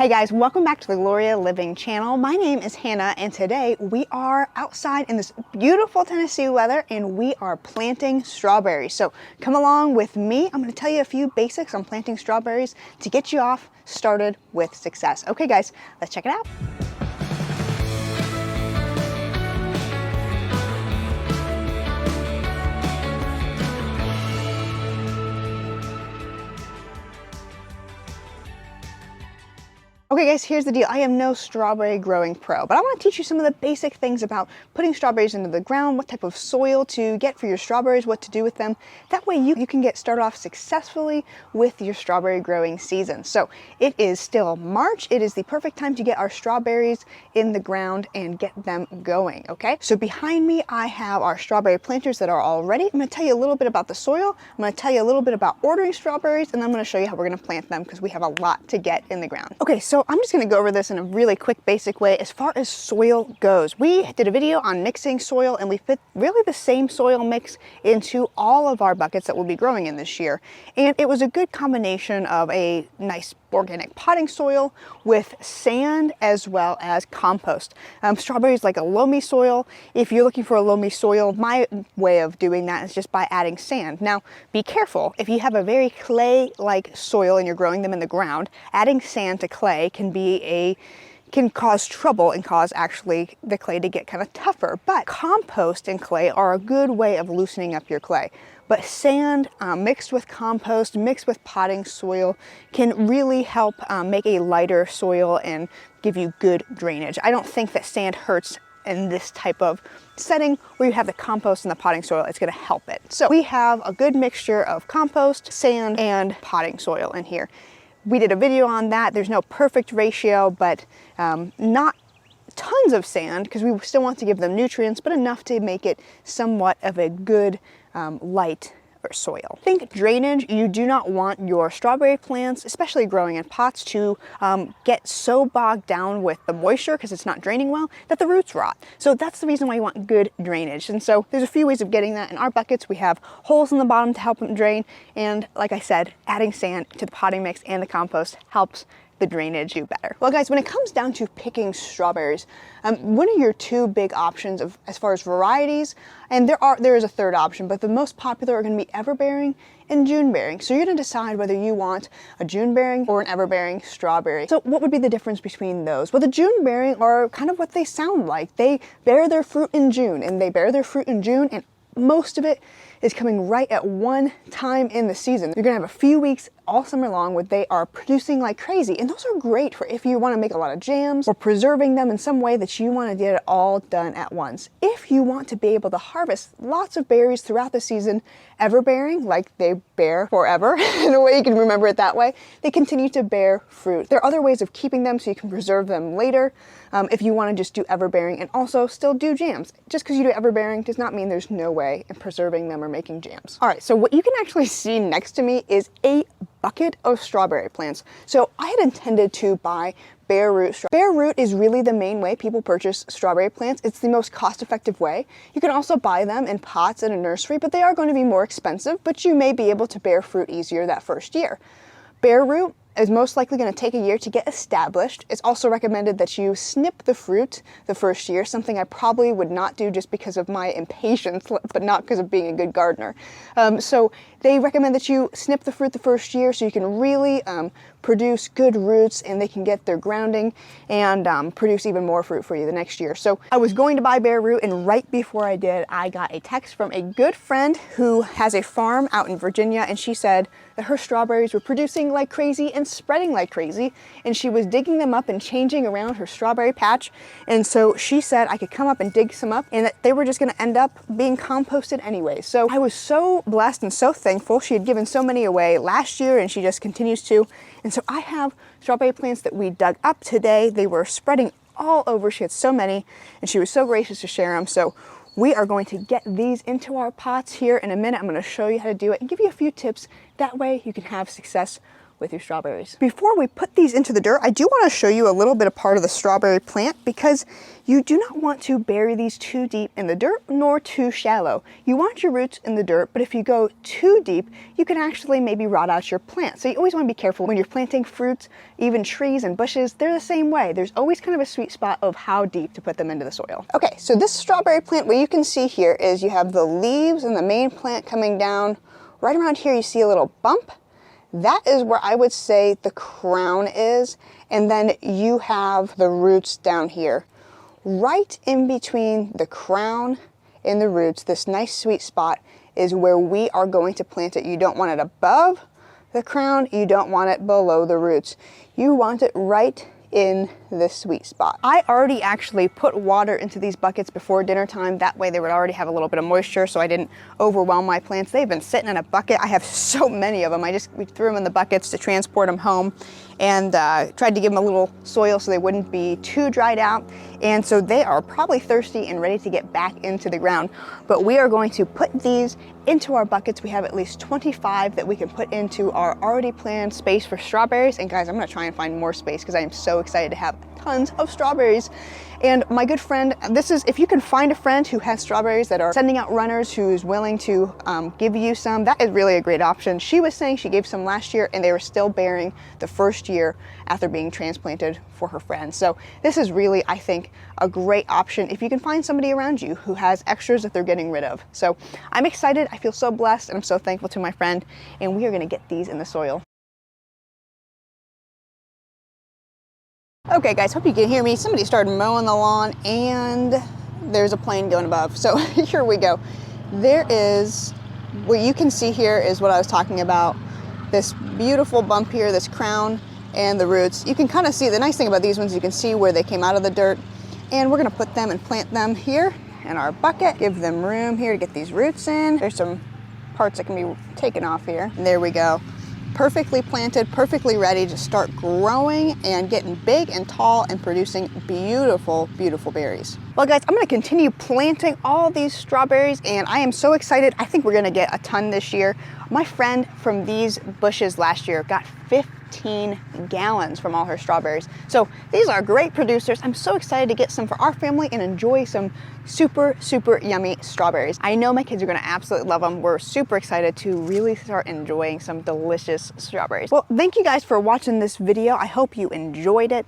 Hey guys, welcome back to the Gloria Living channel. My name is Hannah and today we are outside in this beautiful Tennessee weather and we are planting strawberries. So come along with me. I'm going to tell you a few basics on planting strawberries to get you off started with success. Okay guys, let's check it out. Okay guys, here's the deal. I am no strawberry growing pro, but I want to teach you some of the basic things about putting strawberries into the ground, what type of soil to get for your strawberries, what to do with them. That way you can get started off successfully with your strawberry growing season. So it is still March. It is the perfect time to get our strawberries in the ground and get them going, okay? So behind me, I have our strawberry planters that are all ready. I'm going to tell you a little bit about the soil. I'm going to tell you a little bit about ordering strawberries, and then I'm going to show you how we're going to plant them because we have a lot to get in the ground. Okay, so I'm just going to go over this in a really quick, basic way. As far as soil goes, we did a video on mixing soil and we fit really the same soil mix into all of our buckets that we'll be growing in this year. And it was a good combination of a nice organic potting soil with sand as well as compost. Strawberries like a loamy soil. If you're looking for a loamy soil, my way of doing that is just by adding sand. Now, be careful. If you have a very clay-like soil and you're growing them in the ground, adding sand to clay can cause trouble and cause actually the clay to get kind of tougher. But compost and clay are a good way of loosening up your clay. But sand mixed with compost, mixed with potting soil can really help make a lighter soil and give you good drainage. I don't think that sand hurts in this type of setting where you have the compost and the potting soil. It's going to help it. So we have a good mixture of compost, sand, and potting soil in here. We did a video on that. There's no perfect ratio, but not tons of sand because we still want to give them nutrients, but enough to make it somewhat of a good light or soil. Think drainage. You do not want your strawberry plants, especially growing in pots, to get so bogged down with the moisture because it's not draining well that the roots rot. So that's the reason why you want good drainage. And so there's a few ways of getting that. In our buckets, we have holes in the bottom to help them drain. And like I said, adding sand to the potting mix and the compost helps the drainage do better. Well guys, when it comes down to picking strawberries, what are your two big options as far as varieties? And there is a third option, but the most popular are going to be everbearing and June bearing. So you're going to decide whether you want a June bearing or an everbearing strawberry. So what would be the difference between those? Well, the June bearing are kind of what they sound like. They bear their fruit in June, and and most of it is coming right at one time in the season. You're gonna have a few weeks all summer long where they are producing like crazy. And those are great for if you wanna make a lot of jams or preserving them in some way that you wanna get it all done at once. If you want to be able to harvest lots of berries throughout the season, everbearing, like they bear forever, in a way you can remember it that way, they continue to bear fruit. There are other ways of keeping them so you can preserve them later if you wanna just do everbearing and also still do jams. Just because you do everbearing does not mean there's no way in preserving them or making jams. All right, so what you can actually see next to me is a bucket of strawberry plants. So I had intended to buy bare root. Bare root is really the main way people purchase strawberry plants. It's the most cost-effective way. You can also buy them in pots in a nursery, but they are going to be more expensive, but you may be able to bear fruit easier that first year. Bare root is most likely going to take a year to get established. It's also recommended that you snip the fruit the first year, something I probably would not do just because of my impatience, but not because of being a good gardener. So they recommend that you snip the fruit the first year so you can really produce good roots and they can get their grounding and produce even more fruit for you the next year. So I was going to buy bare root, and right before I did, I got a text from a good friend who has a farm out in Virginia, and she said that her strawberries were producing like crazy and spreading like crazy, and she was digging them up and changing around her strawberry patch. And so she said I could come up and dig some up and that they were just going to end up being composted anyway. So I was so blessed and so thankful. She had given so many away last year and she just continues to. And so I have strawberry plants that we dug up today. They were spreading all over. She had so many and she was so gracious to share them. So we are going to get these into our pots here in a minute. I'm going to show you how to do it and give you a few tips. That way you can have success with your strawberries. Before we put these into the dirt, I do want to show you a little bit of part of the strawberry plant, because you do not want to bury these too deep in the dirt nor too shallow. You want your roots in the dirt, but if you go too deep, you can actually maybe rot out your plant. So you always want to be careful when you're planting fruits, even trees and bushes. They're the same way. There's always kind of a sweet spot of how deep to put them into the soil. Okay, so this strawberry plant, what you can see here is you have the leaves and the main plant coming down. Right around here you see a little bump. That is where I would say the crown is, and then you have the roots down here. Right in between the crown and the roots, this nice sweet spot is where we are going to plant it. You don't want it above the crown, you don't want it below the roots. You want it right in this sweet spot. I already actually put water into these buckets before dinner time. That way they would already have a little bit of moisture so I didn't overwhelm my plants. They've been sitting in a bucket. I have so many of them. We threw them in the buckets to transport them home, and tried to give them a little soil so they wouldn't be too dried out. And so they are probably thirsty and ready to get back into the ground. But we are going to put these into our buckets. We have at least 25 that we can put into our already planned space for strawberries. And guys, I'm gonna try and find more space because I am so excited to have tons of strawberries. And my good friend, this is, if you can find a friend who has strawberries that are sending out runners, who's willing to give you some, that is really a great option. She was saying she gave some last year and they were still bearing the first year after being transplanted for her friends. So this is really, I think, a great option if you can find somebody around you who has extras that they're getting rid of. So I'm excited, I feel so blessed, and I'm so thankful to my friend, and we are gonna get these in the soil. Okay guys, hope you can hear me. Somebody started mowing the lawn and there's a plane going above. So here we go. There is, what you can see here is what I was talking about. This beautiful bump here, this crown and the roots. You can kind of see, the nice thing about these ones, you can see where they came out of the dirt. And we're gonna put them and plant them here in our bucket. Give them room here to get these roots in. There's some parts that can be taken off here. And there we go. Perfectly planted, perfectly ready to start growing and getting big and tall and producing beautiful, beautiful berries. Well guys, I'm gonna continue planting all these strawberries and I am so excited. I think we're gonna get a ton this year. My friend from these bushes last year got 15 gallons from all her strawberries. So these are great producers. I'm so excited to get some for our family and enjoy some super, super yummy strawberries. I know my kids are gonna absolutely love them. We're super excited to really start enjoying some delicious strawberries. Well, thank you guys for watching this video. I hope you enjoyed it.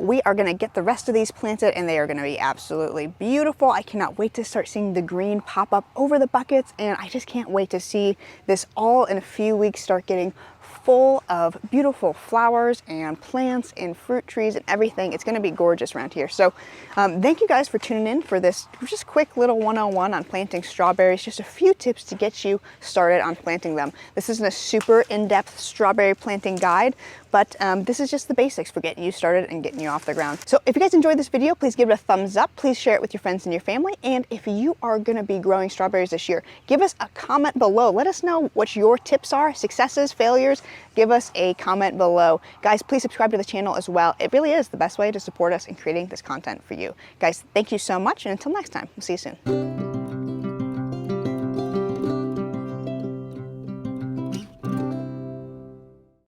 We are gonna get the rest of these planted and they are gonna be absolutely beautiful. I cannot wait to start seeing the green pop up over the buckets, and I just can't wait to see this all in a few weeks start getting full of beautiful flowers and plants and fruit trees and everything. It's going to be gorgeous around here. So thank you guys for tuning in for this just quick little 101 on planting strawberries. Just a few tips to get you started on planting them. This isn't a super in-depth strawberry planting guide, but this is just the basics for getting you started and getting you off the ground. So if you guys enjoyed this video, please give it a thumbs up. Please share it with your friends and your family. And if you are going to be growing strawberries this year, give us a comment below. Let us know what your tips are, successes, failures. Give us a comment below. Guys, please subscribe to the channel as well. It really is the best way to support us in creating this content for you. Guys, thank you so much, and until next time, we'll see you soon.